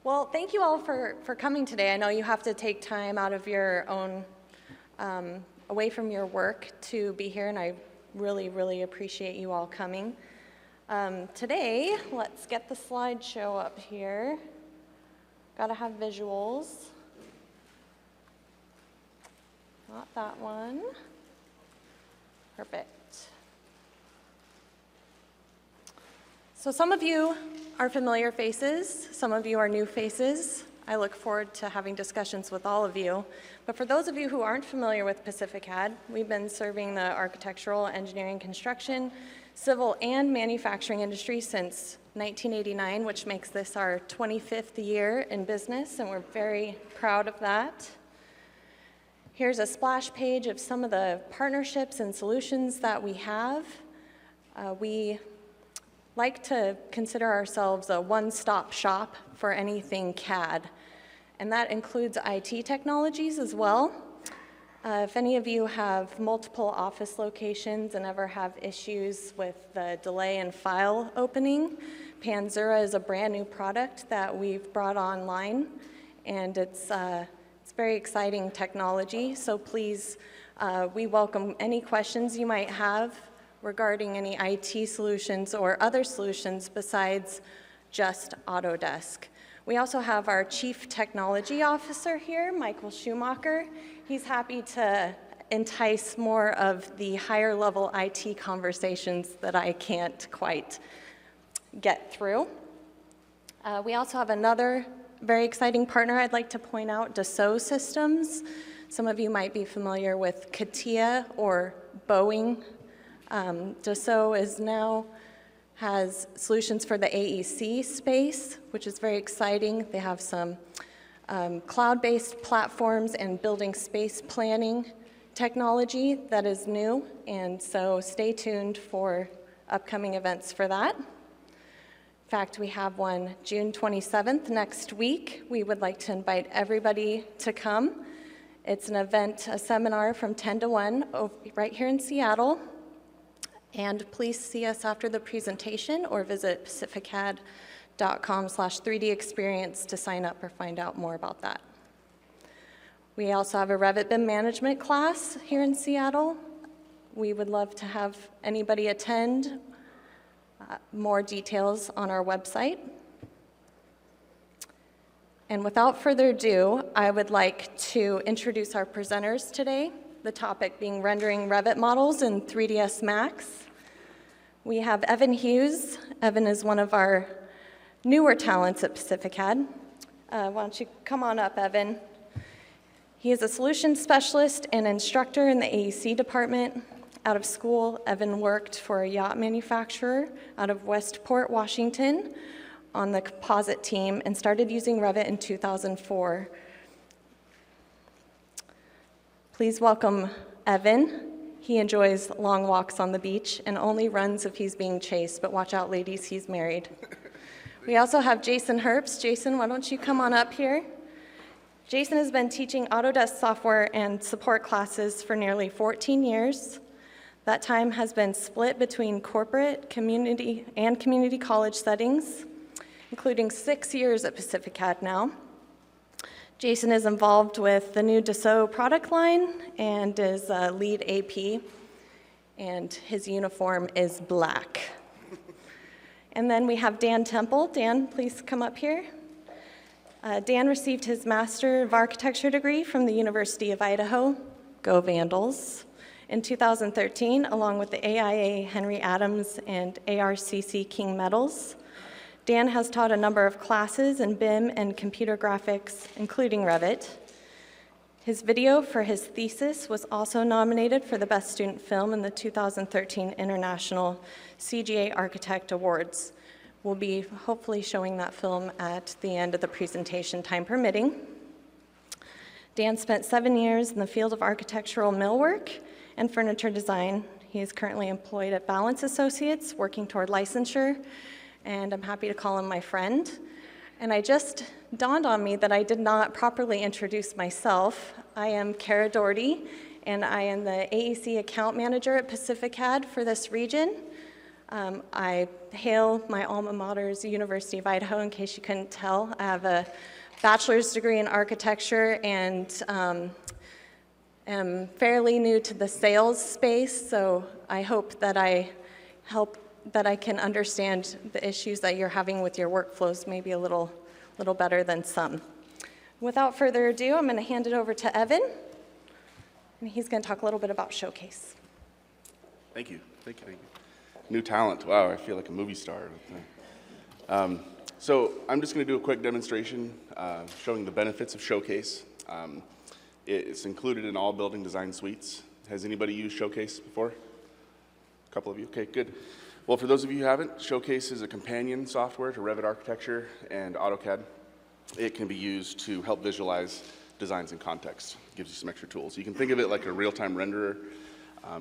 Well, thank you all for coming today. I know you have to take time out of your own, away from your work to be here, and I really, really appreciate you all coming. Today, let's get the slideshow up here. Gotta have visuals. Not that one. Perfect. So some of you are familiar faces, some of you are new faces. I look forward to having discussions with all of you. But for those of you who aren't familiar with PACIFICAD, we've been serving the architectural, engineering, construction, civil, and manufacturing industry since 1989, which makes this our 25th year in business, and we're very proud of that. Here's a splash page of some of the partnerships and solutions that we have. We like to consider ourselves a one-stop shop for anything CAD, and that includes IT technologies as well. If any of you have multiple office locations and ever have issues with the delay in file opening, Panzura is a brand new product that we've brought online, and it's very exciting technology, so please, we welcome any questions you might have regarding any IT solutions or other solutions besides just Autodesk. We also have our Chief Technology Officer here, Michael Schumacher. He's happy to entice more of the higher level IT conversations that I can't quite get through. We also have another very exciting partner I'd like to point out, Dassault Systems. Some of you might be familiar with CATIA or Boeing. Dassault has solutions for the AEC space, which is very exciting. They have some cloud-based platforms and building space planning technology that is new, and so stay tuned for upcoming events for that. In fact, we have one June 27th next week. We would like to invite everybody to come. It's an event, a seminar from 10 to 1 right here in Seattle. And please see us after the presentation or visit pacificad.com/3D experience to sign up or find out more about that. We also have a Revit BIM management class here in Seattle. We would love to have anybody attend. More details on our website. And without further ado, I would like to introduce our presenters today, the topic being rendering Revit models in 3ds Max. We have Evan Hughes. Evan is one of our newer talents at PACIFICAD. Why don't you come on up, Evan? He is a solutions specialist and instructor in the AEC department. Out of school, Evan worked for a yacht manufacturer out of Westport, Washington, on the composite team and started using Revit in 2004. Please welcome Evan. He enjoys long walks on the beach and only runs if he's being chased, but watch out, ladies, he's married. We also have Jason Herbst. Jason, why don't you come on up here? Jason has been teaching Autodesk software and support classes for nearly 14 years. That time has been split between corporate, community, and community college settings, including 6 years at PACIFICAD now. Jason is involved with the new Dassault product line and is a lead AP, and his uniform is black. And then we have Dan Temple. Dan, please come up here. Dan received his Master of Architecture degree from the University of Idaho. Go Vandals. In 2013, along with the AIA Henry Adams and ARCC King Medals. Dan has taught a number of classes in BIM and computer graphics, including Revit. His video for his thesis was also nominated for the Best Student Film in the 2013 International CGA Architect Awards. We'll be hopefully showing that film at the end of the presentation, time permitting. Dan spent 7 years in the field of architectural millwork and furniture design. He is currently employed at Balance Associates, working toward licensure, and I'm happy to call him my friend. And it just dawned on me that I did not properly introduce myself. I am Kara Doherty, and I am the AEC account manager at PACIFICAD for this region. I hail my alma mater's University of Idaho, in case you couldn't tell. I have a bachelor's degree in architecture and am fairly new to the sales space, so I hope that I can understand the issues that you're having with your workflows maybe a little better than some. Without further ado, I'm going to hand it over to Evan, and he's going to talk a little bit about Showcase. Thank you. New talent. Wow, I feel like a movie star. So I'm just going to do a quick demonstration showing the benefits of Showcase. It's included in all building design suites. Has anybody used Showcase before? A couple of you? Okay, good. Well, for those of you who haven't, Showcase is a companion software to Revit Architecture and AutoCAD. It can be used to help visualize designs in context. It gives you some extra tools. You can think of it like a real-time renderer.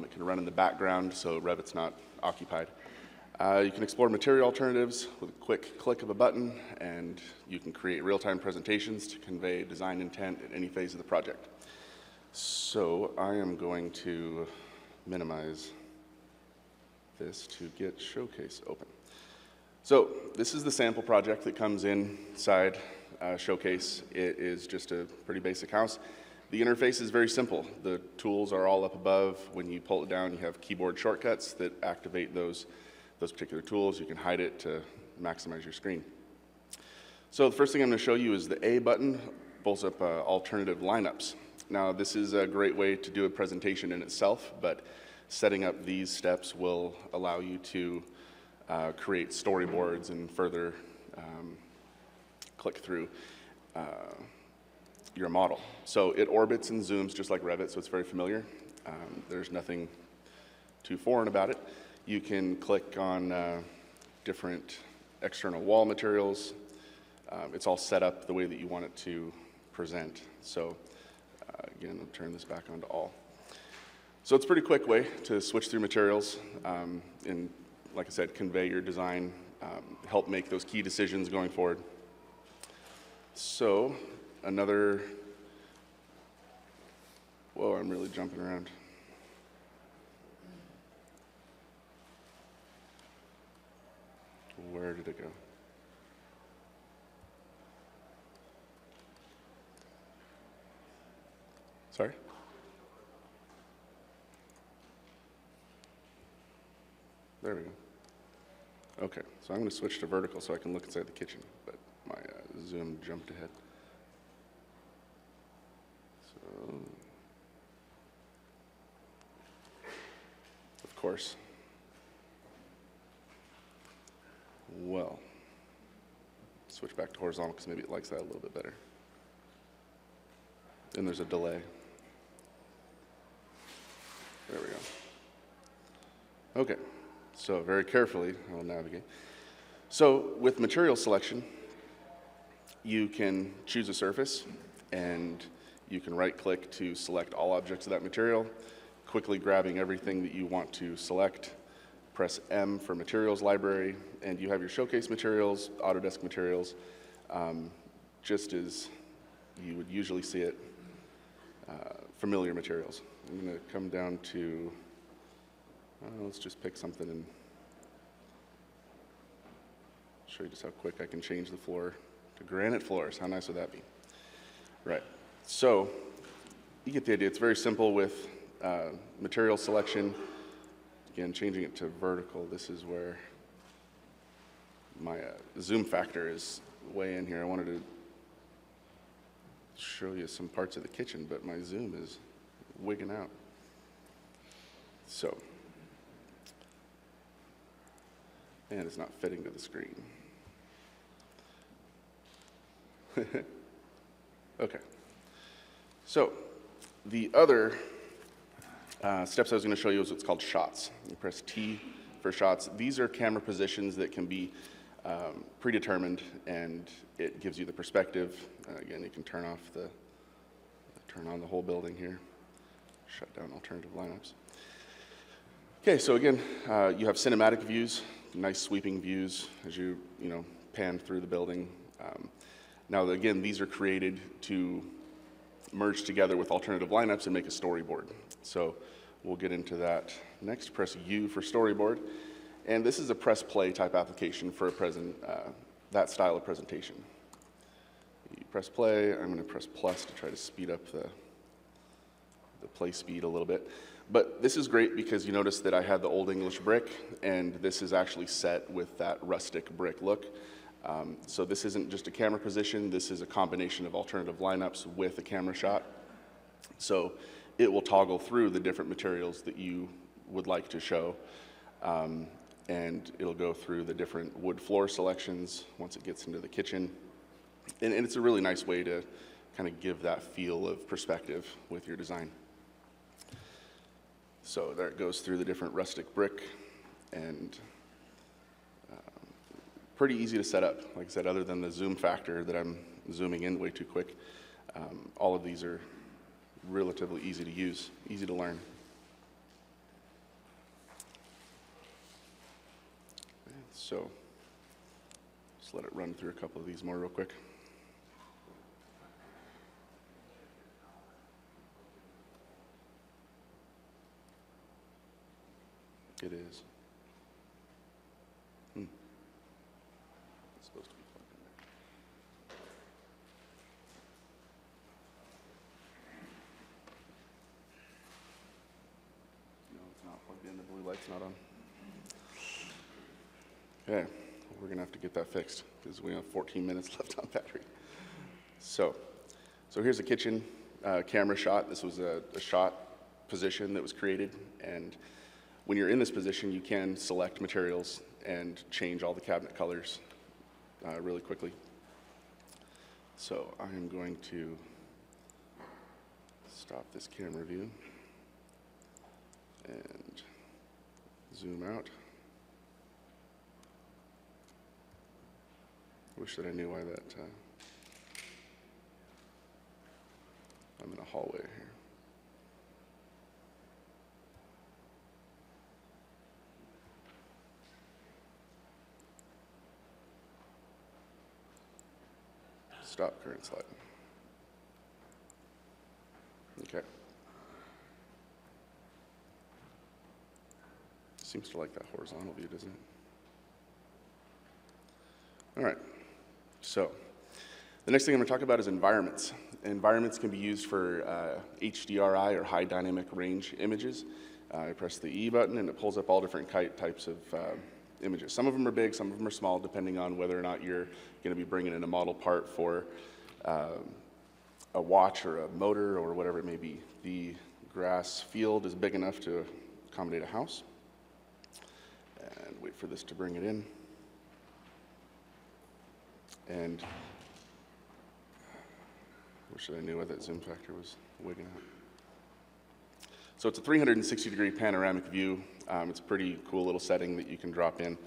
It can run in the background, so Revit's not occupied. You can explore material alternatives with a quick click of a button, and you can create real-time presentations to convey design intent at any phase of the project. So I am going to minimize this to get Showcase open. So this is the sample project that comes inside Showcase. It is just a pretty basic house. The interface is very simple. The tools are all up above. When you pull it down, you have keyboard shortcuts that activate those particular tools. You can hide it to maximize your screen. So the first thing I'm going to show you is the A button pulls up alternative lineups. Now this is a great way to do a presentation in itself, but setting up these steps will allow you to create storyboards and further click through your model. So it orbits and zooms just like Revit, so it's very familiar. There's nothing too foreign about it. You can click on different external wall materials. It's all set up the way that you want it to present. So again, I'll turn this back on to all. So it's a pretty quick way to switch through materials and, like I said, convey your design, help make those key decisions going forward. So another, whoa, I'm really jumping around. Where did it go? Sorry? There we go. Okay, so I'm going to switch to vertical so I can look inside the kitchen, but my zoom jumped ahead. So, of course. Well, switch back to horizontal because maybe it likes that a little bit better. And there's a delay. There we go. Okay, so very carefully I'll navigate. So with material selection, you can choose a surface and you can right click to select all objects of that material, quickly grabbing everything that you want to select. Press M for materials library, and you have your Showcase materials, Autodesk materials, just as you would usually see it, familiar materials. I'm going to come down to, let's just pick something and show you just how quick I can change the floor to granite floors. How nice would that be? Right, so you get the idea. It's very simple with material selection. Again, changing it to vertical, this is where my zoom factor is way in here. I wanted to show you some parts of the kitchen, but my zoom is wigging out. So, and it's not fitting to the screen. Okay, so the other steps I was going to show you is what's called shots. You press T for shots. These are camera positions that can be predetermined, and it gives you the perspective. Again, you can turn on the whole building here, shut down alternative lineups. Okay, so again, you have cinematic views, nice sweeping views as you pan through the building. Now, again, these are created to merge together with alternative lineups and make a storyboard. So we'll get into that next. Press U for storyboard. And this is a press play type application for that style of presentation. You press play. I'm going to press plus to try to speed up the play speed a little bit. But this is great because you notice that I had the Old English brick, and this is actually set with that rustic brick look. So this isn't just a camera position. This is a combination of alternative lineups with a camera shot. So it will toggle through the different materials that you would like to show. And it'll go through the different wood floor selections once it gets into the kitchen. And it's a really nice way to kind of give that feel of perspective with your design. So there it goes through the different rustic brick, and pretty easy to set up. Like I said, other than the zoom factor that I'm zooming in way too quick, all of these are relatively easy to use, easy to learn. So just let it run through a couple of these more real quick. It is. It's supposed to be plugged in there. No, it's not plugged in. The blue light's not on. Okay, we're gonna have to get that fixed because we have 14 minutes left on battery. So here's a kitchen camera shot. This was a shot position that was created, and when you're in this position, you can select materials and change all the cabinet colors really quickly. So I'm going to stop this camera view and zoom out. Wish that I knew why that, I'm in a hallway here. Stop current slide. Okay. Seems to like that horizontal view, doesn't it? All right. So the next thing I'm going to talk about is environments. Environments can be used for HDRI or high dynamic range images. I press the E button and it pulls up all different types of images. Some of them are big, some of them are small, depending on whether or not you're going to be bringing in a model part for a watch or a motor or whatever it may be. The grass field is big enough to accommodate a house. And wait for this to bring it in. And wish I knew why that zoom factor was wigging out. So it's a 360-degree panoramic view. It's a pretty cool little setting that you can drop in.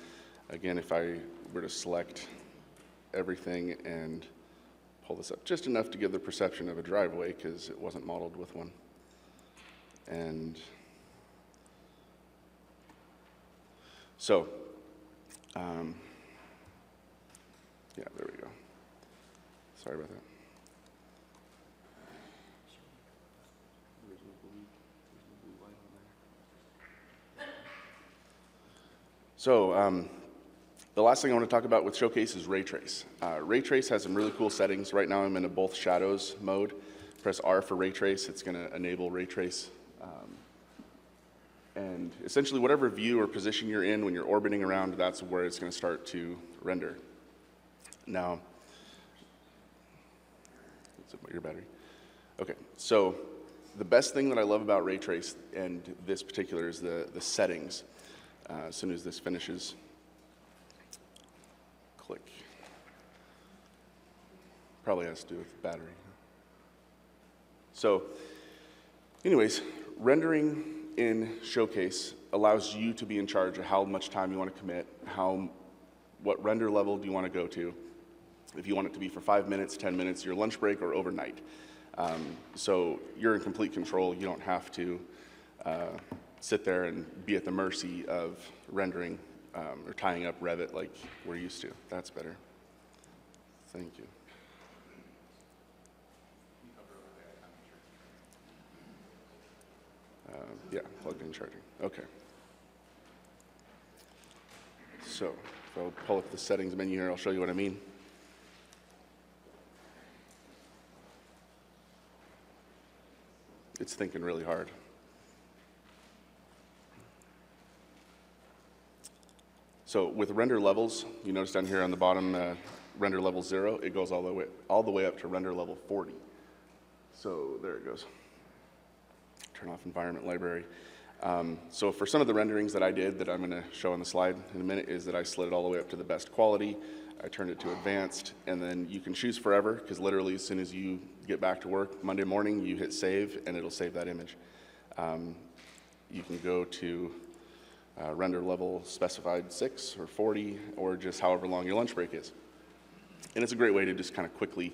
Again, if I were to select everything and pull this up just enough to give the perception of a driveway because it wasn't modeled with one. And so, yeah, there we go. Sorry about that. So the last thing I want to talk about with Showcase is Ray Trace. Ray Trace has some really cool settings. Right now I'm in a both shadows mode. Press R for Ray Trace. It's going to enable Ray Trace. And essentially whatever view or position you're in when you're orbiting around, that's where it's going to start to render. Now, your battery. Okay, so the best thing that I love about Ray Trace and this particular is the settings. As soon as this finishes, click. Probably has to do with the battery. So anyways, rendering in Showcase allows you to be in charge of how much time you want to commit, what render level do you want to go to, if you want it to be for 5 minutes, 10 minutes, your lunch break, or overnight. So you're in complete control. You don't have to sit there and be at the mercy of rendering or tying up Revit like we're used to. That's better. Thank you. Yeah, plugged in charging. Okay. So if I'll pull up the settings menu here, I'll show you what I mean. It's thinking really hard. So with render levels, you notice down here on the bottom, render level 0, it goes all the way up to render level 40. So there it goes. Turn off environment library. So for some of the renderings that I did that I'm going to show on the slide in a minute is that I slid it all the way up to the best quality. I turned it to advanced, and then you can choose forever, because literally as soon as you get back to work Monday morning, you hit save, and it'll save that image. You can go to render level specified 6 or 40, or just however long your lunch break is. And it's a great way to just kind of quickly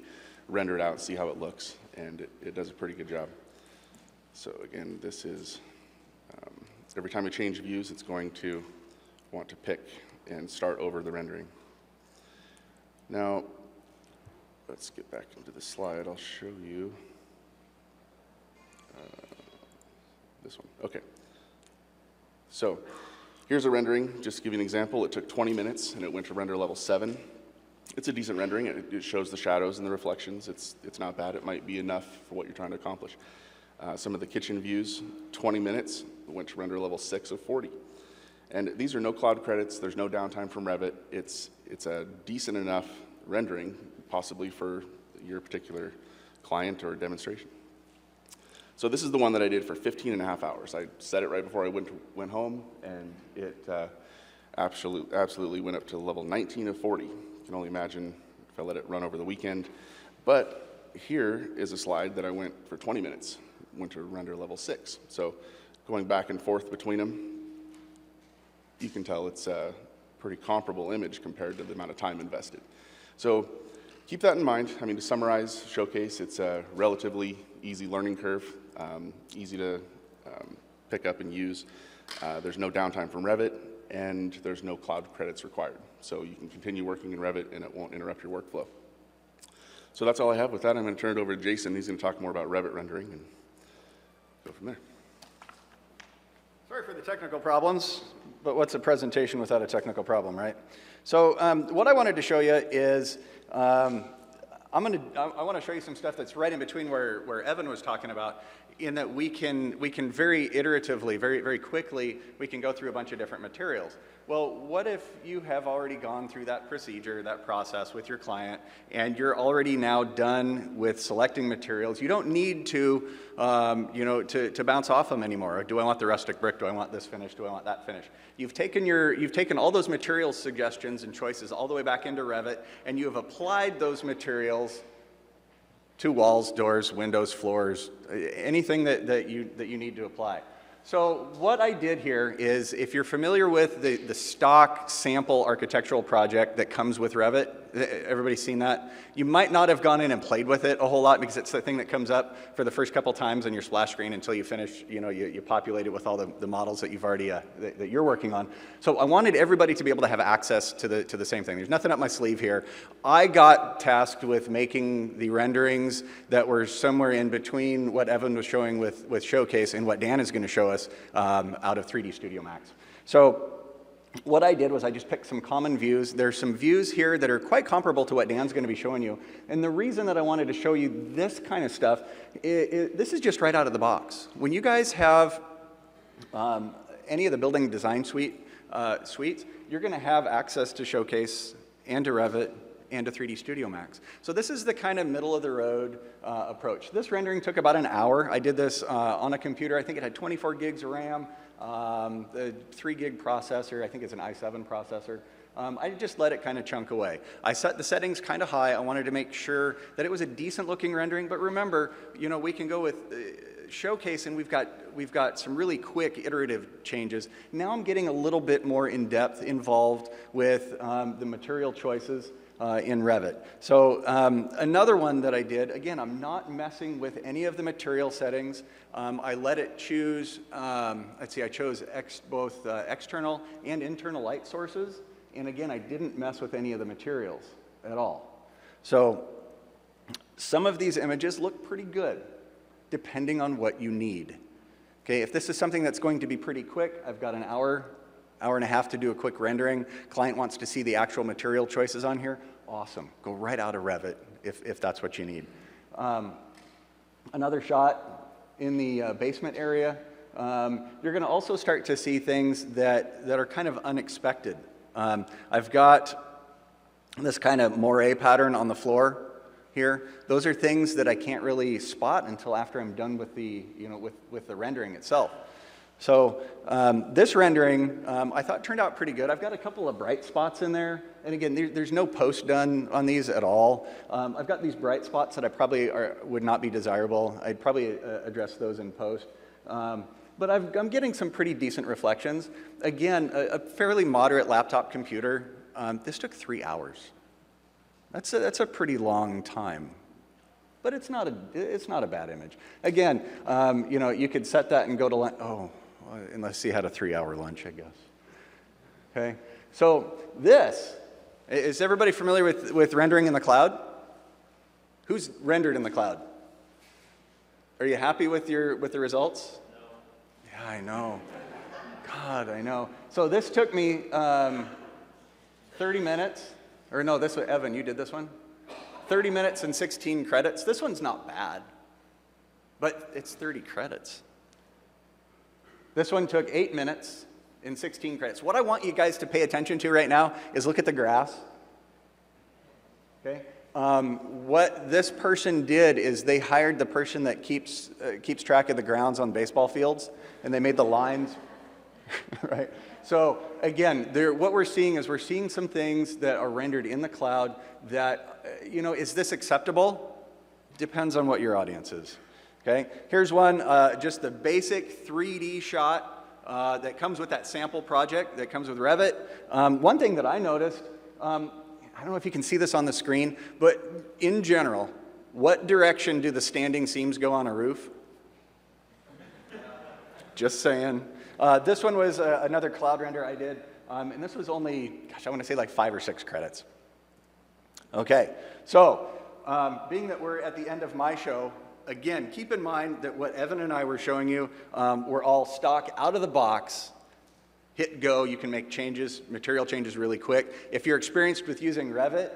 render it out and see how it looks, and it does a pretty good job. So again, this is, every time I change views, it's going to want to pick and start over the rendering. Now, let's get back into the slide. I'll show you this one. Okay. So here's a rendering. Just to give you an example, it took 20 minutes and it went to render level 7. It's a decent rendering. It shows the shadows and the reflections. It's not bad. It might be enough for what you're trying to accomplish. Some of the kitchen views, 20 minutes, went to render level 6 of 40. And these are no cloud credits. There's no downtime from Revit. It's a decent enough rendering, possibly for your particular client or demonstration. So this is the one that I did for 15 and a half hours. I set it right before I went home, and it absolutely went up to level 19 of 40. You can only imagine if I let it run over the weekend. But here is a slide that I went for 20 minutes, went to render level 6. So going back and forth between them, you can tell it's a pretty comparable image compared to the amount of time invested. So keep that in mind. I mean, to summarize, Showcase, it's a relatively easy learning curve, easy to pick up and use. There's no downtime from Revit, and there's no cloud credits required. So you can continue working in Revit, and it won't interrupt your workflow. So that's all I have. With that, I'm going to turn it over to Jason. He's going to talk more about Revit rendering and go from there. Sorry for the technical problems, but what's a presentation without a technical problem, right? So what I wanted to show you is I want to show you some stuff that's right in between where Evan was talking about, in that we can very iteratively, very quickly, we can go through a bunch of different materials. Well, what if you have already gone through that procedure, that process with your client, and you're already now done with selecting materials? You don't need to, to bounce off them anymore. Do I want the rustic brick? Do I want this finish? Do I want that finish? You've taken all those materials suggestions and choices all the way back into Revit, and you have applied those materials to walls, doors, windows, floors, anything that you need to apply. So what I did here is, if you're familiar with the stock sample architectural project that comes with Revit, everybody's seen that? You might not have gone in and played with it a whole lot, because it's the thing that comes up for the first couple times on your splash screen until you finish, you populate it with all the models that you've already, that you're working on. So I wanted everybody to be able to have access to the same thing. There's nothing up my sleeve here. I got tasked with making the renderings that were somewhere in between what Evan was showing with Showcase and what Dan is going to show us out of 3D Studio Max. So what I did was I just picked some common views. There's some views here that are quite comparable to what Dan's going to be showing you. And the reason that I wanted to show you this kind of stuff, this is just right out of the box. When you guys have any of the building design suites, you're going to have access to Showcase and to Revit and to 3D Studio Max. So this is the kind of middle-of-the-road approach. This rendering took about an hour. I did this on a computer. I think it had 24 gigs of RAM, the 3 gig processor. I think it's an i7 processor. I just let it kind of chunk away. I set the settings kind of high. I wanted to make sure that it was a decent-looking rendering. But remember, we can go with Showcase, and we've got some really quick iterative changes. Now I'm getting a little bit more in-depth involved with the material choices in Revit. So another one that I did, again, I'm not messing with any of the material settings. I let it choose, let's see, I chose both external and internal light sources. And again, I didn't mess with any of the materials at all. So some of these images look pretty good, depending on what you need. Okay, if this is something that's going to be pretty quick, I've got an hour hour and a half to do a quick rendering. Client wants to see the actual material choices on here. Awesome. Go right out of Revit if that's what you need. Another shot in the basement area. You're going to also start to see things that are kind of unexpected. I've got this kind of moire pattern on the floor here. Those are things that I can't really spot until after I'm done with the, with the rendering itself. So this rendering, I thought turned out pretty good. I've got a couple of bright spots in there. And again, there's no post done on these at all. I've got these bright spots that I probably would not be desirable. I'd probably address those in post. But I'm getting some pretty decent reflections. Again, a fairly moderate laptop computer. This took 3 hours. That's a pretty long time. But it's not a bad image. Again, you could set that and go to lunch. Oh, unless you had a 3-hour lunch, I guess. Okay. So is everybody familiar with rendering in the cloud? Who's rendered in the cloud? Are you happy with the results? No. Yeah, I know. God, I know. So this took me 30 minutes. Or no, this was Evan. You did this one. 30 minutes and 16 credits. This one's not bad, but it's 30 credits. This one took 8 minutes and 16 credits. What I want you guys to pay attention to right now is look at the grass. Okay. What this person did is they hired the person that keeps track of the grounds on baseball fields, and they made the lines, right? So again, what we're seeing is we're seeing some things that are rendered in the cloud that, is this acceptable? Depends on what your audience is, okay? Here's one, just the basic 3D shot that comes with that sample project that comes with Revit. One thing that I noticed, I don't know if you can see this on the screen, but in general, what direction do the standing seams go on a roof? Just saying. This one was another cloud render I did, and this was only, I want to say like 5 or 6 credits. Okay, so being that we're at the end of my show, again, keep in mind that what Evan and I were showing you were all stock out of the box. Hit go, you can make changes, material changes really quick. If you're experienced with using Revit,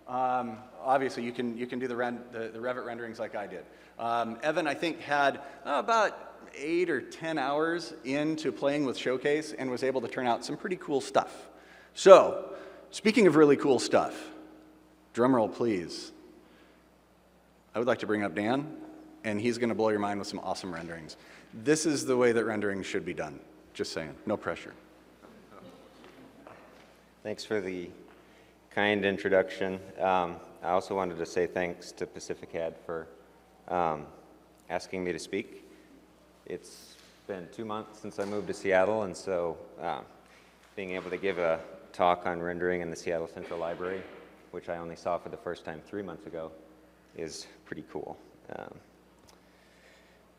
obviously you can do the Revit renderings like I did. Evan, I think, had about 8 or 10 hours into playing with Showcase and was able to turn out some pretty cool stuff. So, speaking of really cool stuff, drum roll please. I would like to bring up Dan, and he's going to blow your mind with some awesome renderings. This is the way that rendering should be done. Just saying, no pressure. Thanks for the kind introduction. I also wanted to say thanks to PACIFICAD for asking me to speak. It's been 2 months since I moved to Seattle, and so being able to give a talk on rendering in the Seattle Central Library, which I only saw for the first time 3 months ago, is pretty cool.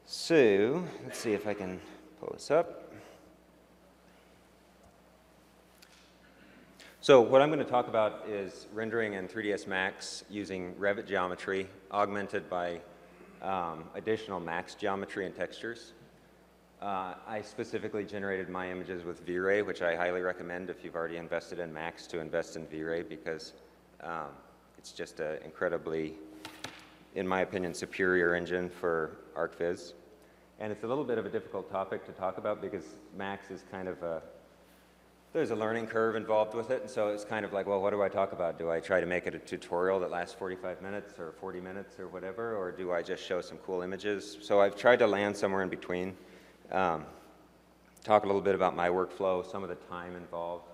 So let's see if I can pull this up. So what I'm going to talk about is rendering in 3ds Max using Revit geometry augmented by additional Max geometry and textures. I specifically generated my images with V-Ray, which I highly recommend if you've already invested in Max to invest in V-Ray, because it's just an incredibly, in my opinion, superior engine for ArcViz. And it's a little bit of a difficult topic to talk about because Max is kind of there's a learning curve involved with it, and so it's kind of like, well, what do I talk about? Do I try to make it a tutorial that lasts 45 minutes or 40 minutes or whatever, or do I just show some cool images? So I've tried to land somewhere in between, talk a little bit about my workflow, some of the time involved,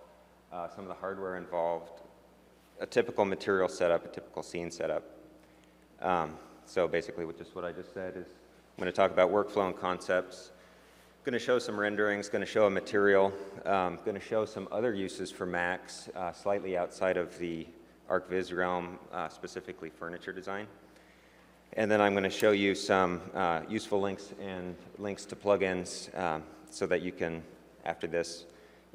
some of the hardware involved, a typical material setup, a typical scene setup. So basically just what I just said is I'm going to talk about workflow and concepts. Going to show some renderings, going to show a material, going to show some other uses for Max, slightly outside of the ArcViz realm, specifically furniture design. And then I'm going to show you some useful links and links to plugins so that you can, after this,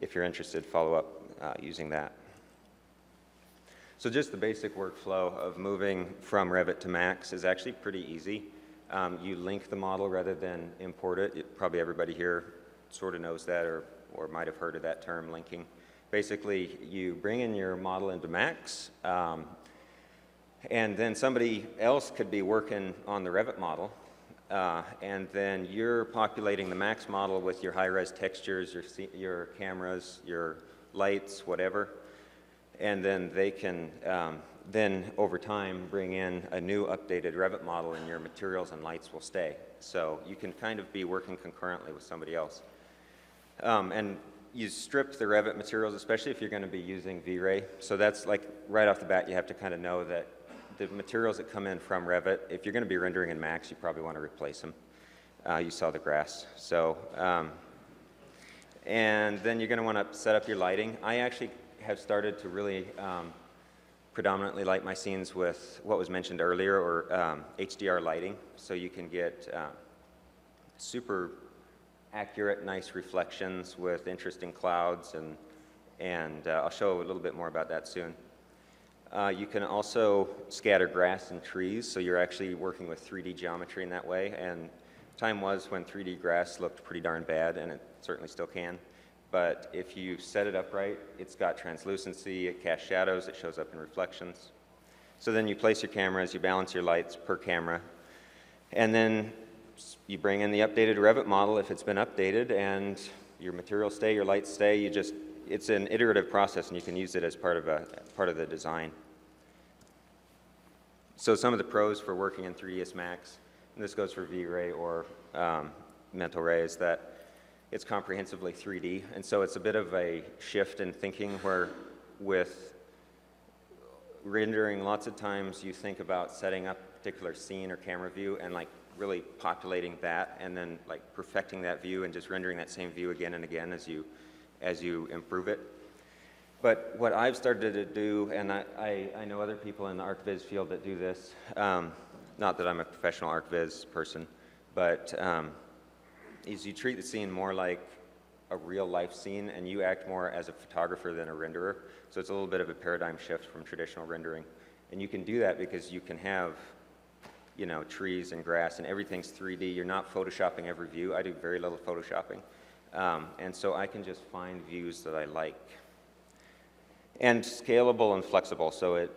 if you're interested, follow up using that. So just the basic workflow of moving from Revit to Max is actually pretty easy. You link the model rather than import it. Probably everybody here sort of knows that or or might have heard of that term, linking. Basically, you bring in your model into Max, and then somebody else could be working on the Revit model, and then you're populating the Max model with your high-res textures, your cameras, your lights, whatever, and then they can then over time bring in a new updated Revit model, and your materials and lights will stay. So you can kind of be working concurrently with somebody else. And you strip the Revit materials, especially if you're going to be using V-Ray. So that's like right off the bat, you have to kind of know that the materials that come in from Revit, if you're going to be rendering in Max, you probably want to replace them. You saw the grass. So, and then you're going to want to set up your lighting. I actually have started to really predominantly light my scenes with what was mentioned earlier, or HDR lighting, so you can get super accurate, nice reflections with interesting clouds, and I'll show a little bit more about that soon. You can also scatter grass and trees, so you're actually working with 3D geometry in that way, and time was when 3D grass looked pretty darn bad, and it certainly still can. But if you set it up right, it's got translucency, it casts shadows, it shows up in reflections. So then you place your cameras, you balance your lights per camera, and then you bring in the updated Revit model if it's been updated, and your materials stay, your lights stay. It's an iterative process, and you can use it as part of the design. So some of the pros for working in 3ds Max, and this goes for V-Ray or Mental Ray, is that it's comprehensively 3D, and so it's a bit of a shift in thinking where with rendering, lots of times you think about setting up a particular scene or camera view and like really populating that and then like perfecting that view and just rendering that same view again and again as you improve it. But what I've started to do, and I know other people in the ArcViz field that do this, not that I'm a professional ArcViz person, but is you treat the scene more like a real life scene, and you act more as a photographer than a renderer. So it's a little bit of a paradigm shift from traditional rendering. And you can do that because you can have, you know, trees and grass and everything's 3D. You're not photoshopping every view. I do very little photoshopping. And so I can just find views that I like. And scalable and flexible, so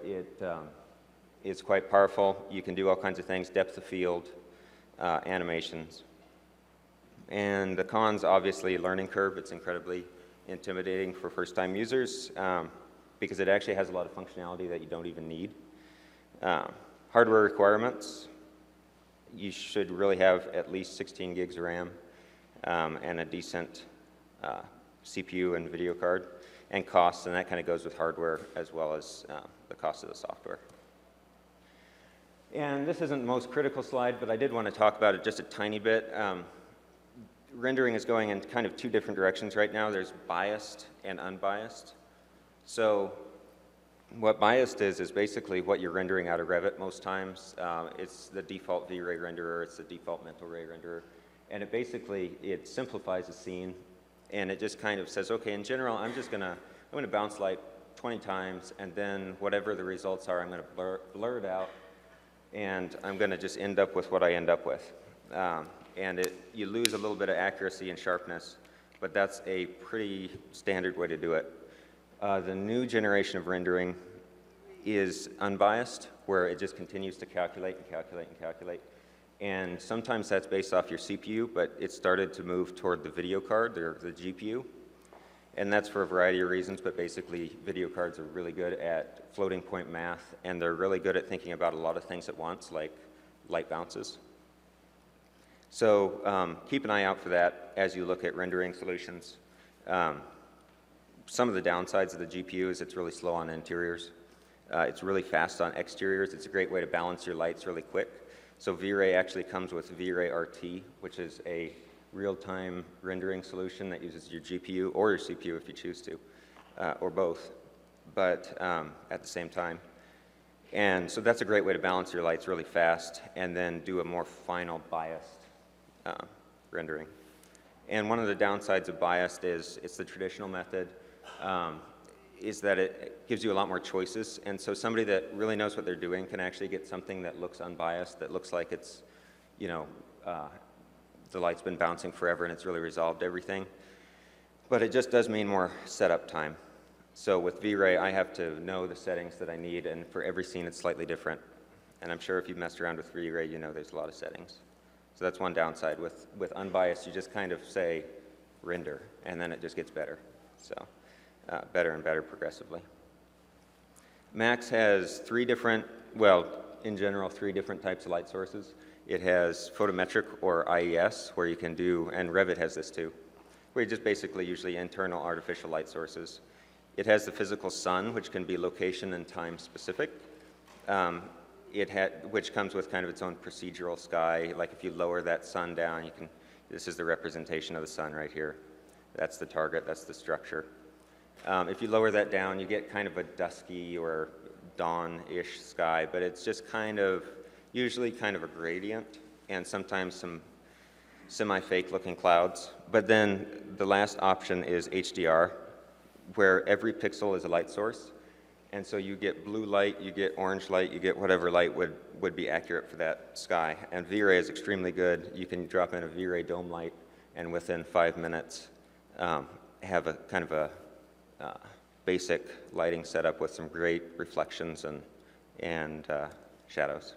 it's quite powerful. You can do all kinds of things, depth of field, animations. And the cons, obviously, learning curve. It's incredibly intimidating for first-time users because it actually has a lot of functionality that you don't even need. Hardware requirements, you should really have at least 16 gigs of RAM and a decent CPU and video card. And costs, and that kind of goes with hardware as well as the cost of the software. And this isn't the most critical slide, but I did want to talk about it just a tiny bit. Rendering is going in kind of two different directions right now. There's biased and unbiased. So what biased is basically what you're rendering out of Revit most times. It's the default V-Ray renderer, it's the default Mental Ray renderer. And it basically, it simplifies the scene, and it just kind of says, okay, in general, I'm gonna bounce light 20 times, and then whatever the results are, I'm gonna blur it out, and I'm gonna just end up with what I end up with. And you lose a little bit of accuracy and sharpness, but that's a pretty standard way to do it. The new generation of rendering is unbiased, where it just continues to calculate and calculate and calculate. And sometimes that's based off your CPU, but it started to move toward the video card, or the GPU. And that's for a variety of reasons, but basically video cards are really good at floating point math, and they're really good at thinking about a lot of things at once, like light bounces. So keep an eye out for that as you look at rendering solutions. Some of the downsides of the GPU is it's really slow on interiors. It's really fast on exteriors. It's a great way to balance your lights really quick. So V-Ray actually comes with V-Ray RT, which is a real-time rendering solution that uses your GPU or your CPU if you choose to, or both, but at the same time. And so that's a great way to balance your lights really fast and then do a more final biased rendering. And one of the downsides of biased is it's the traditional method, is that it gives you a lot more choices. And so somebody that really knows what they're doing can actually get something that looks unbiased, that looks like it's, you know, the light's been bouncing forever and it's really resolved everything. but it just does mean more setup time. So with V-Ray, I have to know the settings that I need, and for every scene it's slightly different. And I'm sure if you've messed around with V-Ray, you know there's a lot of settings. So that's one downside. With unbiased, you just kind of say render, and then it just gets better. So better and better progressively. Max has three different, well, in general, three different types of light sources. It has photometric or IES, where you can do, and Revit has this too, where you just basically usually internal artificial light sources. It has the physical sun, which can be location and time specific. Which comes with kind of its own procedural sky. Like if you lower that sun down, you can, this is the representation of the sun right here. That's the target, that's the structure. If you lower that down, you get kind of a dusky or dawn-ish sky, but it's just kind of, usually kind of a gradient, and sometimes some semi-fake looking clouds. But then the last option is HDR, where every pixel is a light source. And so you get blue light, you get orange light, you get whatever light would be accurate for that sky. And V-Ray is extremely good. You can drop in a V-Ray dome light, and within 5 minutes have a kind of a basic lighting setup with some great reflections and shadows.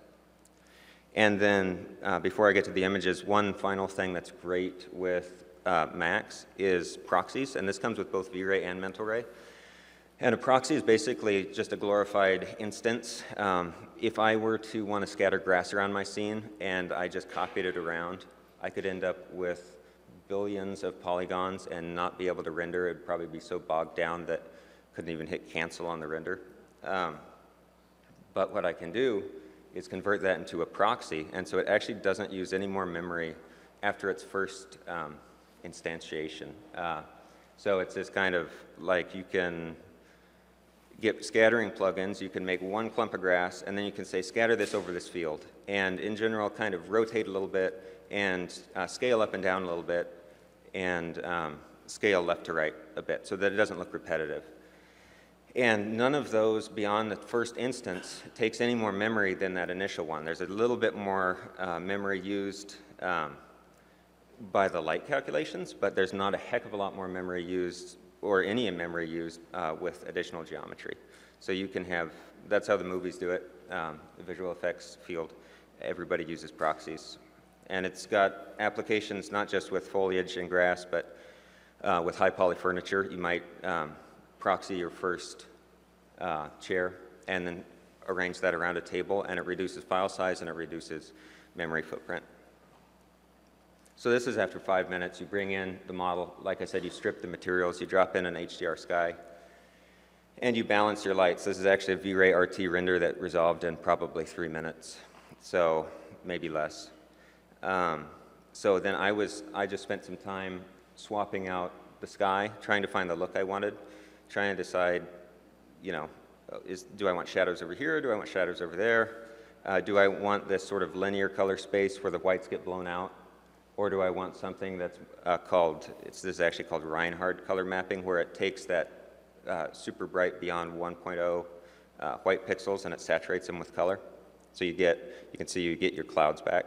And then before I get to the images, one final thing that's great with Max is proxies, and this comes with both V-Ray and Mental Ray. And a proxy is basically just a glorified instance. If I were to want to scatter grass around my scene and I just copied it around, I could end up with billions of polygons and not be able to render. It would probably be so bogged down that I couldn't even hit cancel on the render. But what I can do is convert that into a proxy, and so it actually doesn't use any more memory after its first instantiation. So it's this kind of, like, you can get scattering plugins. You can make one clump of grass, and then you can say, scatter this over this field. And in general, kind of rotate a little bit, and scale up and down a little bit, and scale left to right a bit, so that it doesn't look repetitive. And none of those beyond the first instance takes any more memory than that initial one. There's a little bit more memory used by the light calculations, but there's not a heck of a lot more memory used, or any memory used with additional geometry. So you can have, that's how the movies do it, the visual effects field. Everybody uses proxies. And it's got applications not just with foliage and grass, but with high poly furniture. You might proxy your first chair and then arrange that around a table, and it reduces file size and it reduces memory footprint. So this is after 5 minutes. You bring in the model. Like I said, you strip the materials, you drop in an HDR sky, and you balance your lights. This is actually a V-Ray RT render that resolved in probably 3 minutes, so maybe less. So then I just spent some time swapping out the sky, trying to find the look I wanted, trying to decide, you know, do I want shadows over here, do I want shadows over there? Do I want this sort of linear color space where the whites get blown out? Or do I want something that's this is actually called Reinhardt color mapping, where it takes that super bright beyond 1.0 white pixels and it saturates them with color. So you can see you get your clouds back.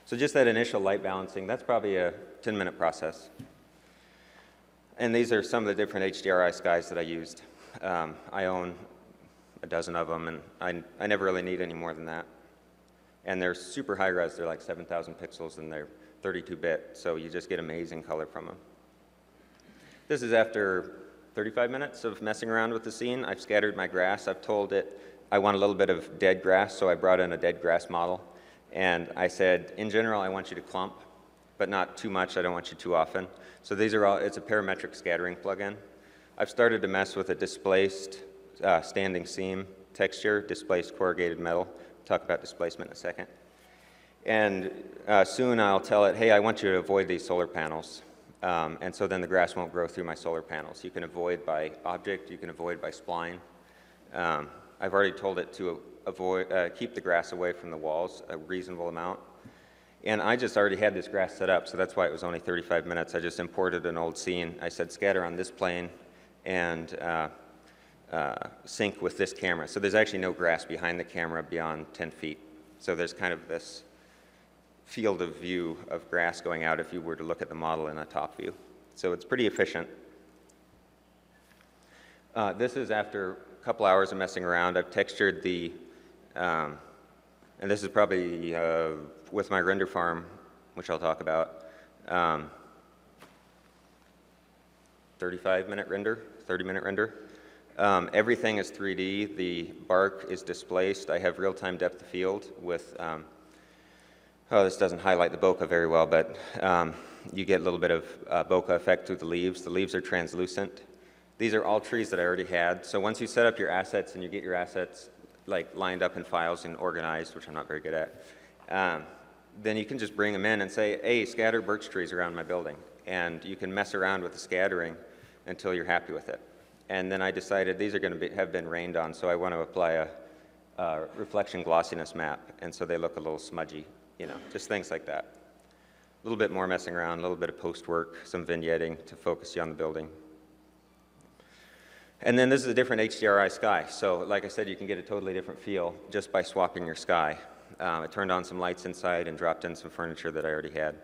So just that initial light balancing, that's probably a 10-minute process. And these are some of the different HDRI skies that I used. I own a dozen of them, and I never really need any more than that. And they're super high res. They're like 7,000 pixels, and they're 32-bit, so you just get amazing color from them. This is after 35 minutes of messing around with the scene. I've scattered my grass. I've told it I want a little bit of dead grass, so I brought in a dead grass model. And I said, in general, I want you to clump, but not too much. I don't want you too often. So these are all, it's a parametric scattering plugin. I've started to mess with a displaced standing seam texture, displaced corrugated metal. We'll talk about displacement in a second. And soon I'll tell it, hey, I want you to avoid these solar panels. And so then the grass won't grow through my solar panels. You can avoid by object, you can avoid by spline. I've already told it to keep the grass away from the walls, a reasonable amount. And I just already had this grass set up, so that's why it was only 35 minutes. I just imported an old scene. I said, scatter on this plane and sync with this camera. So there's actually no grass behind the camera beyond 10 feet. So there's kind of this field of view of grass going out if you were to look at the model in a top view. So it's pretty efficient. This is after a couple hours of messing around. I've textured the, and this is probably with my render farm, which I'll talk about, 35-minute render, 30-minute render. Everything is 3D. The bark is displaced. I have real-time depth of field with, oh, this doesn't highlight the bokeh very well, but you get a little bit of bokeh effect through the leaves. The leaves are translucent. These are all trees that I already had. So once you set up your assets and you get your assets like lined up in files and organized, which I'm not very good at, then you can just bring them in and say, hey, scatter birch trees around my building. And you can mess around with the scattering until you're happy with it. And then I decided these are going to have been rained on, so I want to apply a reflection glossiness map, and so they look a little smudgy, you know, just things like that. A little bit more messing around, a little bit of post work, some vignetting to focus you on the building. And then this is a different HDRI sky. So like I said, you can get a totally different feel just by swapping your sky. I turned on some lights inside and dropped in some furniture that I already had.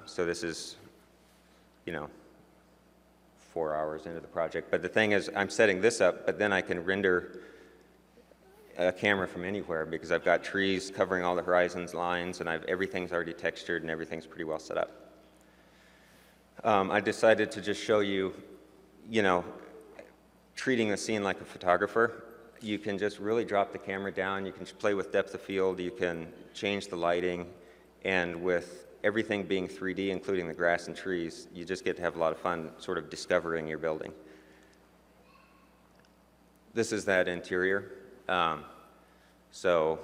So this is, you know, 4 hours into the project. But the thing is, I'm setting this up, but then I can render a camera from anywhere because I've got trees covering all the horizons lines, and everything's already textured and everything's pretty well set up. I decided to just show you, you know, treating the scene like a photographer. You can just really drop the camera down, you can play with depth of field, you can change the lighting, and with everything being 3D, including the grass and trees, you just get to have a lot of fun sort of discovering your building. This is that interior. So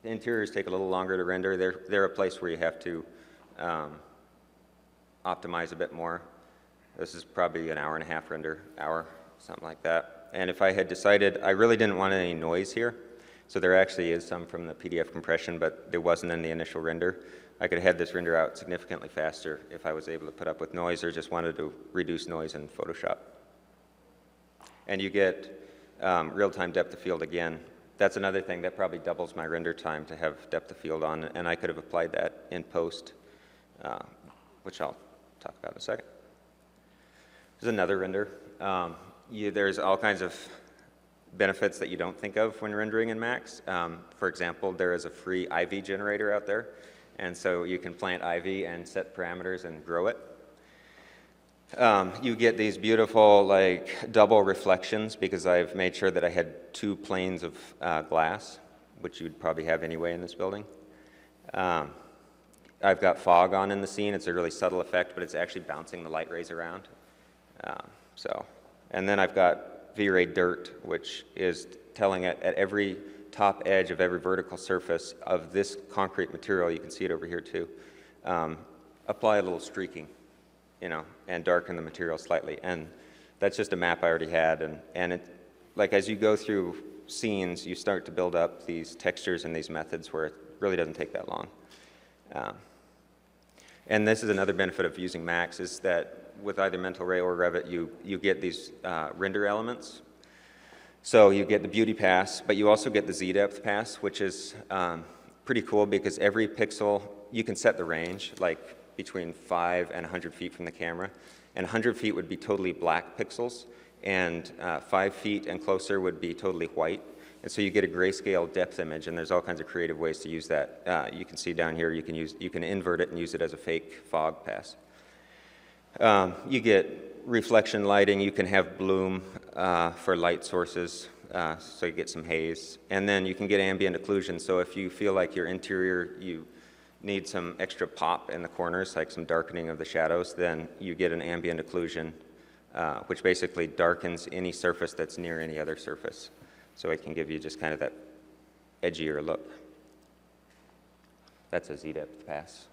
the interiors take a little longer to render. They're a place where you have to optimize a bit more. This is probably an hour and a half render, hour, something like that. And if I had decided, I really didn't want any noise here, so there actually is some from the PDF compression, but there wasn't in the initial render. I could have had this render out significantly faster if I was able to put up with noise or just wanted to reduce noise in Photoshop. And you get real-time depth of field again. That's another thing that probably doubles my render time to have depth of field on, and I could have applied that in post, which I'll talk about in a second. There's another render. There's all kinds of benefits that you don't think of when rendering in Max. For example, there is a free ivy generator out there, and so you can plant ivy and set parameters and grow it. You get these beautiful like double reflections because I've made sure that I had 2 planes of glass, which you'd probably have anyway in this building. I've got fog on in the scene. It's a really subtle effect, but it's actually bouncing the light rays around. And then I've got V-Ray dirt, which is telling it at every top edge of every vertical surface of this concrete material, you can see it over here too, apply a little streaking, you know, and darken the material slightly. And that's just a map I already had. And it, like as you go through scenes, you start to build up these textures and these methods where it really doesn't take that long. And this is another benefit of using Max is that with either Mental Ray or Revit, you get these render elements. So you get the beauty pass, but you also get the Z-depth pass, which is pretty cool because every pixel, you can set the range, like between 5 and 100 feet from the camera. And 100 feet would be totally black pixels, and 5 feet and closer would be totally white. And so you get a grayscale depth image, and there's all kinds of creative ways to use that. You can see down here, you can invert it and use it as a fake fog pass. You get reflection lighting. You can have bloom for light sources, so you get some haze. And then you can get ambient occlusion. So if you feel like your interior, you need some extra pop in the corners, like some darkening of the shadows, then you get an ambient occlusion, which basically darkens any surface that's near any other surface. So it can give you just kind of that edgier look. That's a Z-depth pass.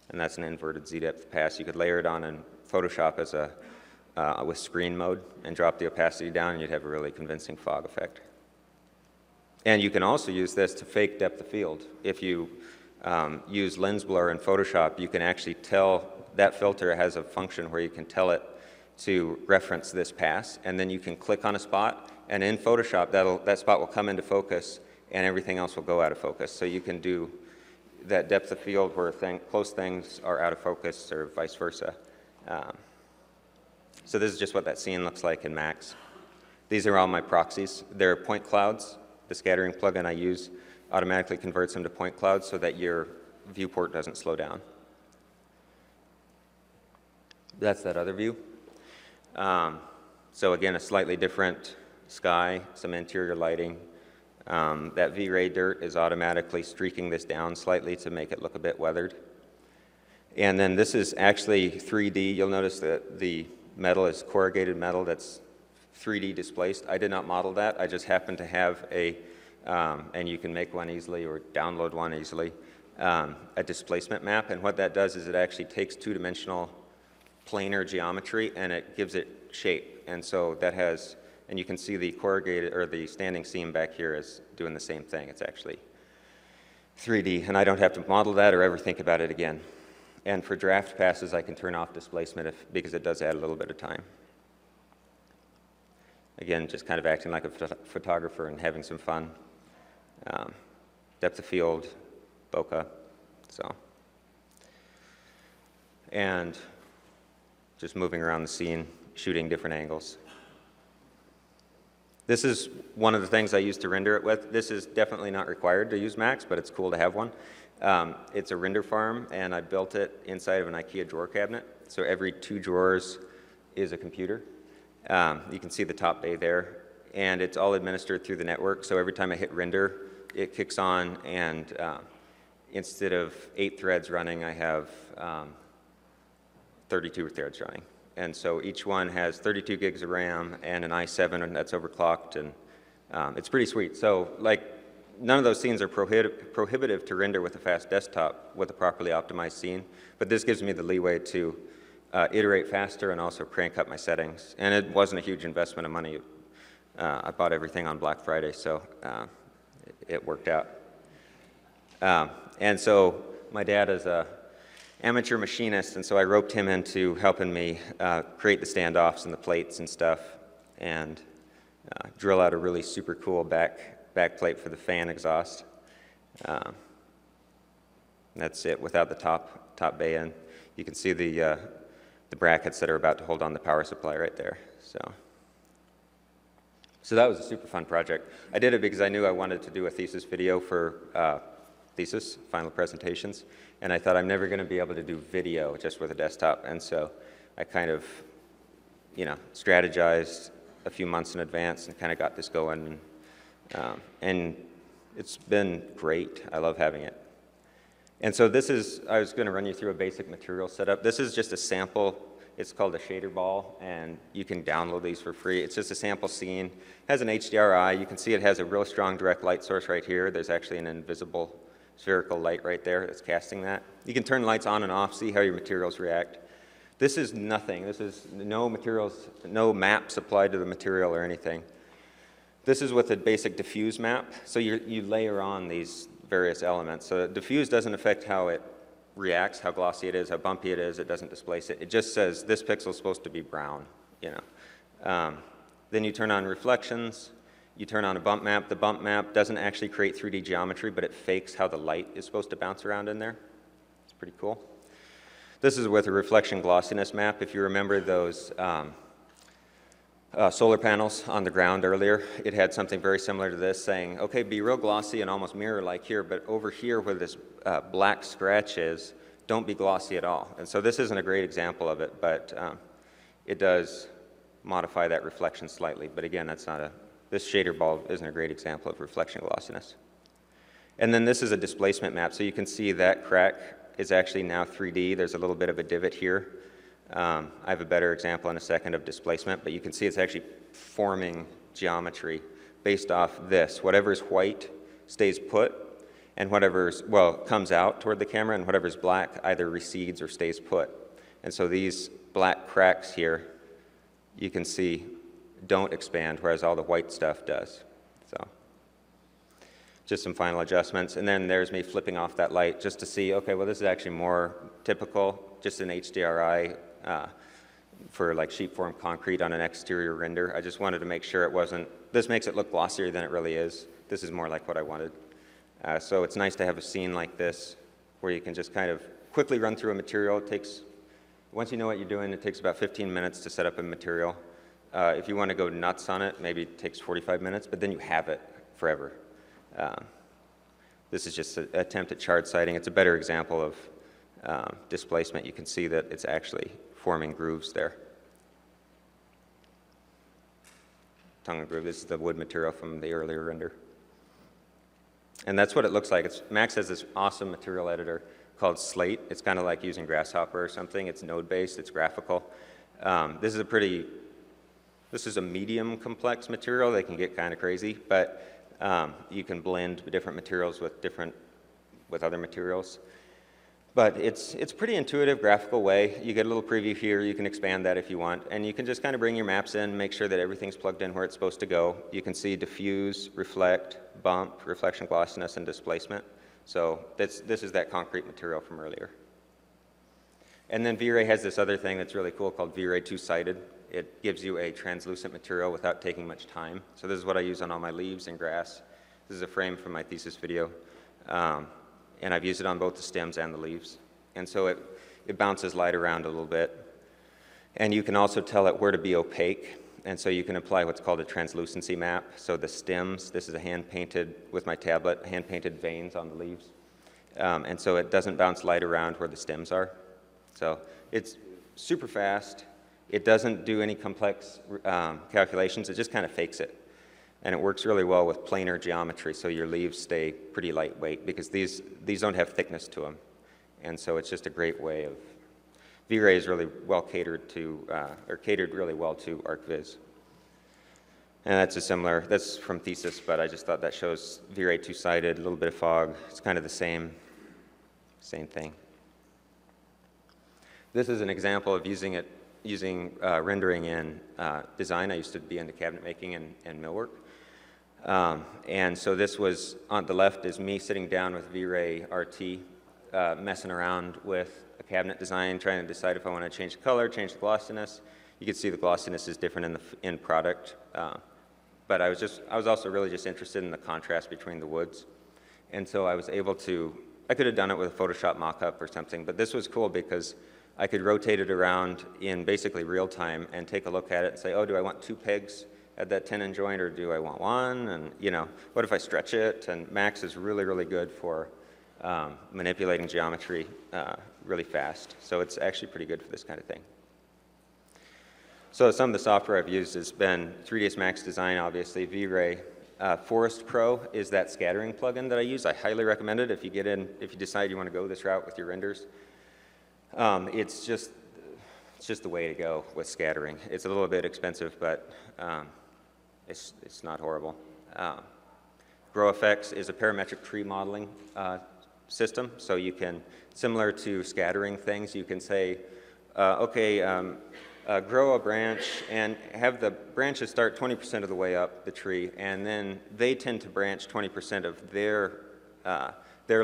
And that's an inverted Z-depth pass. You could layer it on in Photoshop as with screen mode and drop the opacity down, and you'd have a really convincing fog effect. And you can also use this to fake depth of field. If you use lens blur in Photoshop, you can actually tell that filter has a function where you can tell it to reference this pass, and then you can click on a spot, and in Photoshop, that spot will come into focus, and everything else will go out of focus. So you can do that depth of field where close things are out of focus or vice versa. So this is just what that scene looks like in Max. These are all my proxies. They're point clouds. The scattering plugin I use automatically converts them to point clouds so that your viewport doesn't slow down. That's that other view. So again, a slightly different sky, some interior lighting. That V-ray dirt is automatically streaking this down slightly to make it look a bit weathered. And then this is actually 3D. You'll notice that the metal is corrugated metal that's 3D displaced. I did not model that. I just happen to have a, and you can make one easily or download one easily, a displacement map. And what that does is it actually takes two-dimensional planar geometry and it gives it shape. And so that has, and you can see the corrugated or the standing seam back here is doing the same thing. It's actually 3D, and I don't have to model that or ever think about it again. And for draft passes, I can turn off displacement because it does add a little bit of time. Again, just kind of acting like a photographer and having some fun. Depth of field, bokeh, so. And just moving around the scene, shooting different angles. This is one of the things I use to render it with. This is definitely not required to use Max, but it's cool to have one. It's a render farm, and I built it inside of an IKEA drawer cabinet. So every 2 drawers is a computer. You can see the top bay there, and it's all administered through the network. So every time I hit render, it kicks on, and instead of 8 threads running, I have 32 threads running. And so each one has 32 gigs of RAM and an i7, and that's overclocked, and it's pretty sweet. So like, none of those scenes are prohibitive to render with a fast desktop with a properly optimized scene, but this gives me the leeway to iterate faster and also crank up my settings. And it wasn't a huge investment of money. I bought everything on Black Friday, so it worked out. And so my dad is a amateur machinist, and so I roped him into helping me create the standoffs and the plates and stuff, and drill out a really super cool back plate for the fan exhaust. That's it without the top bay in. You can see the brackets that are about to hold on the power supply right there. So that was a super fun project. I did it because I knew I wanted to do a thesis video for thesis, final presentations, and I thought I'm never going to be able to do video just with a desktop, and so I kind of, strategized a few months in advance and kind of got this going, and it's been great. I love having it. And so this is, I was going to run you through a basic material setup. This is just a sample. It's called a shader ball, and you can download these for free. It's just a sample scene. It has an HDRI. You can see it has a real strong direct light source right here. There's actually an invisible spherical light right there that's casting that. You can turn lights on and off, see how your materials react. This is nothing. This is no materials, no maps applied to the material or anything. This is with a basic diffuse map. So you layer on these various elements. So diffuse doesn't affect how it reacts, how glossy it is, how bumpy it is. It doesn't displace it. It just says this pixel is supposed to be brown. Then you turn on reflections. You turn on a bump map. The bump map doesn't actually create 3D geometry, but it fakes how the light is supposed to bounce around in there. It's pretty cool. This is with a reflection glossiness map. If you remember those solar panels on the ground earlier, it had something very similar to this, saying, okay, be real glossy and almost mirror-like here, but over here where this black scratch is, don't be glossy at all. And so this isn't a great example of it, but it does modify that reflection slightly. But again, this shader ball isn't a great example of reflection glossiness. And then this is a displacement map, so you can see that crack is actually now 3D. There's a little bit of a divot here. I have a better example in a second of displacement, but you can see it's actually forming geometry based off this. Whatever's white stays put, and whatever's, comes out toward the camera, and whatever's black either recedes or stays put. And so these black cracks here, you can see, don't expand, whereas all the white stuff does. So just some final adjustments. And then there's me flipping off that light just to see, okay, well, this is actually more typical, just an HDRI for like sheet form concrete on an exterior render. I just wanted to make sure it wasn't, this makes it look glossier than it really is. This is more like what I wanted. So it's nice to have a scene like this where you can just kind of quickly run through a material. It takes Once you know what you're doing, it takes about 15 minutes to set up a material. If you want to go nuts on it, maybe it takes 45 minutes, but then you have it forever. This is just an attempt at chart sighting. It's a better example of displacement. You can see that it's actually forming grooves there. Tongue and groove. This is the wood material from the earlier render. And that's what it looks like. Max has this awesome material editor called Slate. It's kind of like using Grasshopper or something. It's node-based. It's graphical. This is a medium complex material. They can get kind of crazy, but you can blend different materials with other materials. But it's a pretty intuitive, graphical way. You get a little preview here. You can expand that if you want. And you can just kind of bring your maps in, make sure that everything's plugged in where it's supposed to go. You can see diffuse, reflect, bump, reflection glossiness, and displacement. So this is that concrete material from earlier. And then V-Ray has this other thing that's really cool called V-Ray two-sided. It gives you a translucent material without taking much time. So this is what I use on all my leaves and grass. This is a frame from my thesis video. And I've used it on both the stems and the leaves. And so it bounces light around a little bit. And you can also tell it where to be opaque. And so you can apply what's called a translucency map. So the stems, this is a hand-painted, with my tablet, hand-painted veins on the leaves. And so it doesn't bounce light around where the stems are. So it's super fast. It doesn't do any complex calculations. It just kind of fakes it. And it works really well with planar geometry, so your leaves stay pretty lightweight because these don't have thickness to them. And so it's just a great way of, V-Ray is really well catered to, or catered really well to ArcViz. And that's from thesis, but I just thought that shows V-Ray two-sided, a little bit of fog. It's kind of the same thing. This is an example of using rendering in design. I used to be into cabinet making and millwork. And so this was, on the left is me sitting down with V-Ray RT, messing around with a cabinet design, trying to decide if I want to change the color, change the glossiness. You can see the glossiness is different in the end product. But I was also really just interested in the contrast between the woods. And so I could have done it with a Photoshop mock-up or something, but this was cool because I could rotate it around in basically real time and take a look at it and say, oh, do I want 2 pegs at that tenon joint or do I want 1? And, what if I stretch it? And Max is really, really good for manipulating geometry really fast. So it's actually pretty good for this kind of thing. So some of the software I've used has been 3ds Max Design, obviously, V-Ray. Forest Pro is that scattering plugin that I use. I highly recommend it if you decide you want to go this route with your renders. It's just the way to go with scattering. It's a little bit expensive, but it's not horrible. GrowFX is a parametric tree modeling system, so you can, similar to scattering things, you can say, grow a branch and have the branches start 20% of the way up the tree, and then they tend to branch 20% of their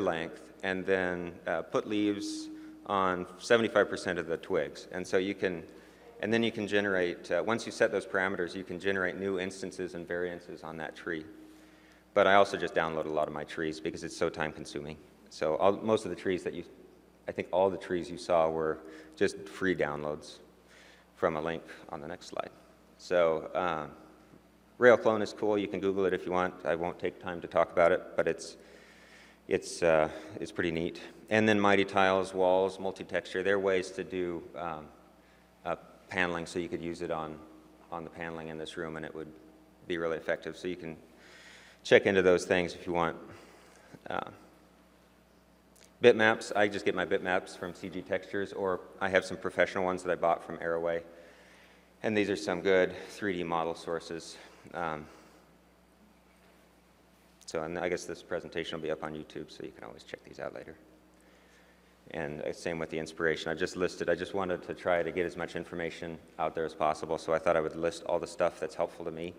length, and then put leaves on 75% of the twigs. And so then you can generate, once you set those parameters, you can generate new instances and variances on that tree. But I also just download a lot of my trees because it's so time consuming. So most of the trees I think all the trees you saw were just free downloads from a link on the next slide. So RailClone is cool. You can Google it if you want. I won't take time to talk about it, but it's pretty neat. And then Mighty Tiles, walls, multi-texture, they're ways to do paneling, so you could use it on the paneling in this room and it would be really effective. So you can check into those things if you want. Bitmaps, I just get my bitmaps from CG Textures, or I have some professional ones that I bought from Arrowway. And these are some good 3D model sources. And I guess this presentation will be up on YouTube, so you can always check these out later. And same with the inspiration. I just wanted to try to get as much information out there as possible, so I thought I would list all the stuff that's helpful to me.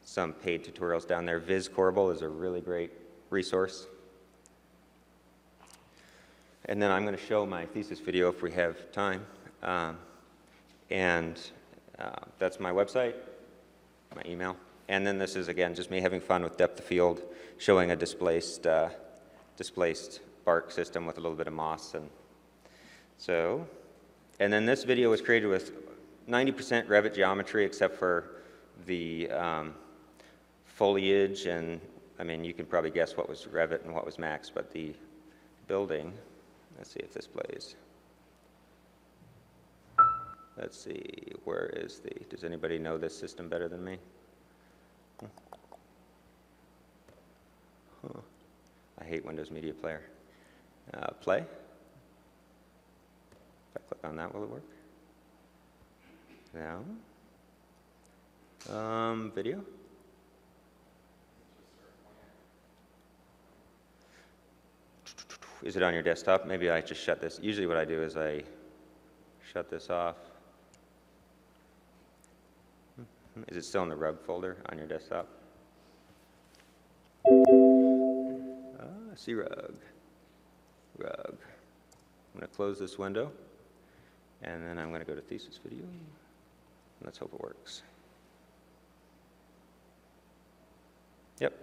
Some paid tutorials down there. Viz Corbel is a really great resource. And then I'm going to show my thesis video if we have time. That's my website, my email. And then this is, again, just me having fun with depth of field, showing a displaced bark system with a little bit of moss. And so And then this video was created with 90% Revit geometry except for the foliage, and I mean, you can probably guess what was Revit and what was Max, but the building, let's see if this plays. Let's see, where is the, does anybody know this system better than me? Huh. I hate Windows Media Player. Play. If I click on that, will it work? No. Video. Is it on your desktop? Maybe I just shut this. Usually what I do is I shut this off. Is it still in the RUG folder on your desktop? SeaRUG. RUG. I'm going to close this window, and then I'm going to go to thesis video. Let's hope it works. Yep.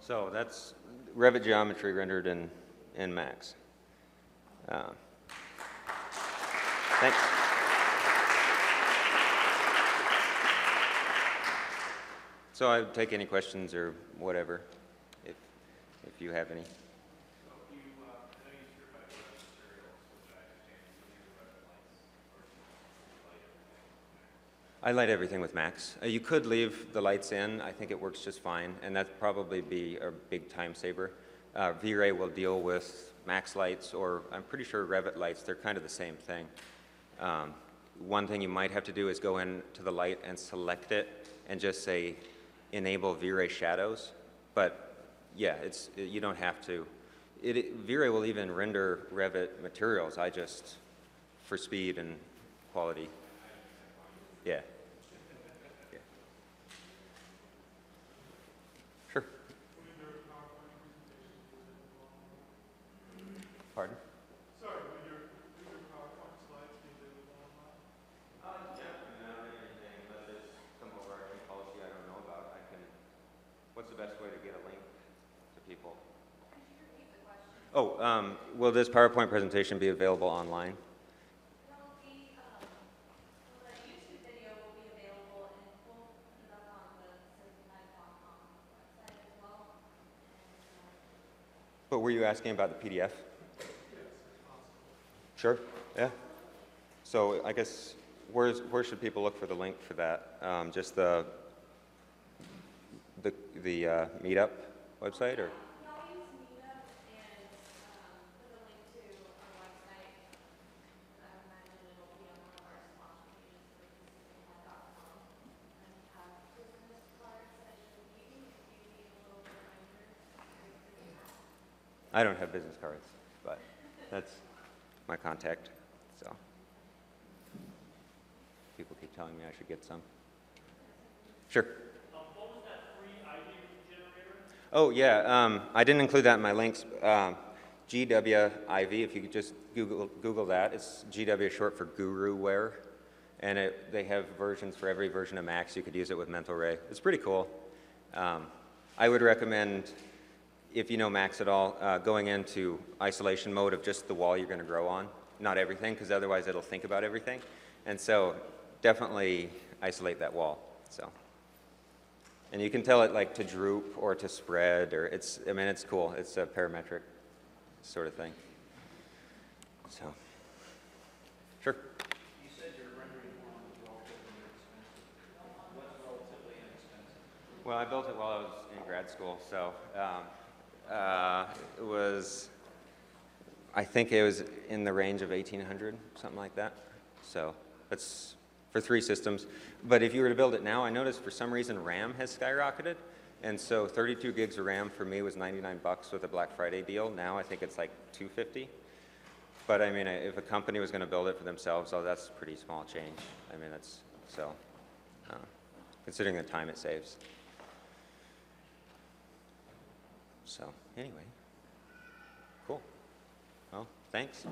So that's Revit geometry rendered in Max. Thanks. So I would take any questions or whatever, if you have any. I light everything with Max. You could leave the lights in. I think it works just fine, and that'd probably be a big time saver. V-Ray will deal with Max lights, or I'm pretty sure Revit lights. They're kind of the same thing. One thing you might have to do is go into the light and select it and just say enable V-Ray shadows. But yeah, you don't have to. V-Ray will even render Revit materials. I just, for speed and quality. Yeah. Yeah. Sure. Pardon? Sorry, will your PowerPoint slides be available online? Yeah, I mean, I don't have anything unless there's some overarching policy I don't know about. What's the best way to get a link to people? Oh, will this PowerPoint presentation be available online? But were you asking about the PDF? Sure, yeah. So I guess where should people look for the link for that? Just the Meetup website, or? I don't have business cards, but that's my contact, so. People keep telling me I should get some. Sure. What was that free ID generator? Oh, yeah, I didn't include that in my links. GWIV, if you could just Google that. It's GW short for GuruWare, and they have versions for every version of Max. You could use it with Mental Ray. It's pretty cool. I would recommend, if you know Max at all, going into isolation mode of just the wall you're going to grow on, not everything, because otherwise it'll think about everything. And so definitely isolate that wall. So, and you can tell it like to droop or to spread, or it's cool. It's a parametric sort of thing. So, sure. You said your rendering one was relatively inexpensive. What's relatively inexpensive? Well, I built it while I was in grad school, so it was, I think it was in the range of 1,800, something like that. So that's for 3 systems. But if you were to build it now, I noticed for some reason RAM has skyrocketed. And so 32 gigs of RAM for me was $99 with a Black Friday deal. Now I think it's like $250. But I mean, if a company was going to build it for themselves, oh, that's a pretty small change. I mean, that's, so, considering the time it saves. So, anyway, cool. Well, thanks.